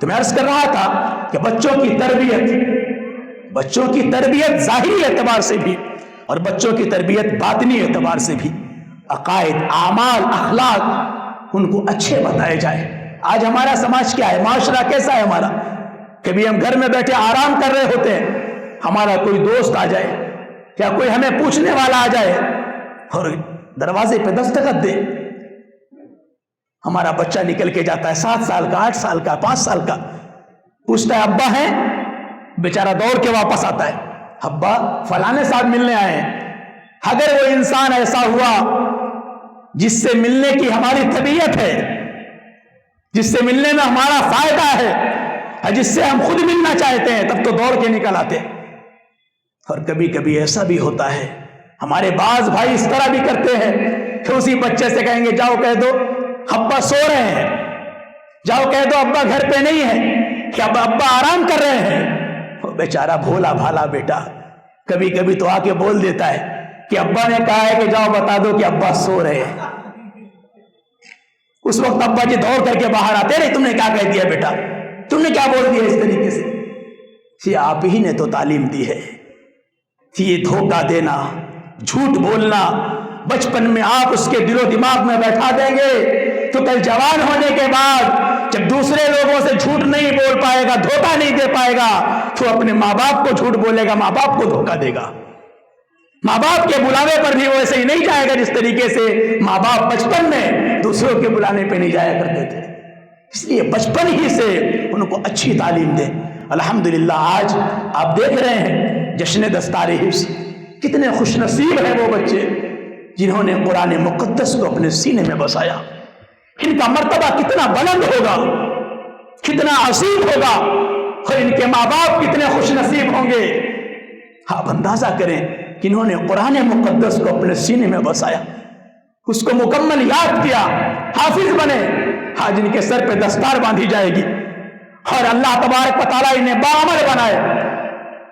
تو میں عرض کر رہا تھا کہ بچوں کی تربیت ظاہری اعتبار سے بھی اور بچوں کی تربیت باطنی اعتبار سے بھی، عقائد، اعمال، اخلاق ان کو اچھے بتائے جائے۔ آج ہمارا سماج کیا ہے، معاشرہ کیسا ہے ہمارا؟ کبھی ہم گھر میں بیٹھے آرام کر رہے ہوتے ہیں، ہمارا کوئی دوست آ جائے یا کوئی ہمیں پوچھنے والا آ جائے اور دروازے پہ دستخط دے، ہمارا بچہ نکل کے جاتا ہے 7 سال کا، 8 سال کا، 5 سال کا، پوچھتا ہے ابا ہیں؟ بیچارہ دوڑ کے واپس آتا ہے، ابا فلانے صاحب ملنے آئے ہیں۔ اگر وہ انسان ایسا ہوا جس سے ملنے کی ہماری طبیعت ہے، جس سے ملنے میں ہمارا فائدہ ہے، جس سے ہم خود ملنا چاہتے ہیں، تب تو دوڑ کے نکل آتے۔ اور کبھی کبھی ایسا بھی ہوتا ہے، ہمارے بعض بھائی اس طرح بھی کرتے ہیں کہ اسی بچے سے کہیں گے جاؤ کہہ دو ابا سو رہے ہیں، جاؤ کہہ دو ابا گھر پہ نہیں ہے، کہ ابا آرام کر رہے ہیں۔ وہ بیچارہ بھولا بھالا بیٹا کبھی کبھی تو آ کے بول دیتا ہے کہ ابا نے کہا ہے کہ جاؤ بتا دو کہ ابا سو رہے ہیں۔ اس وقت ابا جی دوڑ کر کے باہر آتے، رہے تم نے کیا کہہ دیا بیٹا، تم نے کیا بول دیا اس طریقے سے؟ یہ آپ ہی نے تو تعلیم دی ہے، یہ دھوکہ دینا، جھوٹ بولنا بچپن میں آپ اس کے دل و دماغ میں بیٹھا دیں گے تو کل جوان ہونے کے بعد جب دوسرے لوگوں سے جھوٹ نہیں بول پائے گا، دھوکہ نہیں دے پائے گا، تو اپنے ماں باپ کو جھوٹ بولے گا، ماں باپ کو دھوکہ دے گا۔ ماں باپ کے بلانے پر بھی وہ ایسے ہی نہیں جائے گا جس طریقے سے ماں باپ بچپن میں دوسروں کے بلانے پہ نہیں جایا کرتے تھے۔ اس لیے بچپن ہی سے ان کو اچھی تعلیم دیں۔ الحمدللہ آج آپ دیکھ رہے ہیں جشن دستار حفظ، کتنے خوش نصیب ہیں وہ بچے جنہوں نے قرآن مقدس کو اپنے سینے میں بسایا۔ ان کا مرتبہ کتنا بلند ہوگا، کتنا عظیم ہوگا، اور ان کے ماں باپ کتنے خوش نصیب ہوں گے۔ آپ اندازہ کریں کہ انہوں نے قرآن مقدس کو اپنے سینے میں بسایا، اس کو مکمل یاد کیا، حافظ بنے۔ آج ان کے سر پہ دستار باندھی جائے گی اور اللہ تبارک و تعالیٰ انہیں باعمل بنائے،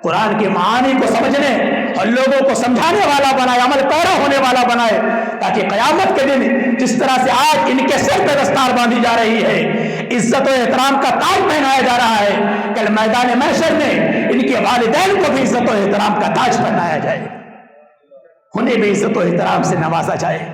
قرآن کے معانی کو سمجھنے اور لوگوں کو سمجھانے والا بنائے، عمل پیرا ہونے والا بنائے، تاکہ قیامت کے دن جس طرح سے آج ان کے سر پہ دستار باندھی جا رہی ہے، عزت و احترام کا تاج پہنایا جا رہا ہے، کل میدان محشر میں ان کے والدین کو بھی عزت و احترام کا تاج پہنایا جائے، انہیں بھی عزت و احترام سے نوازا جائے۔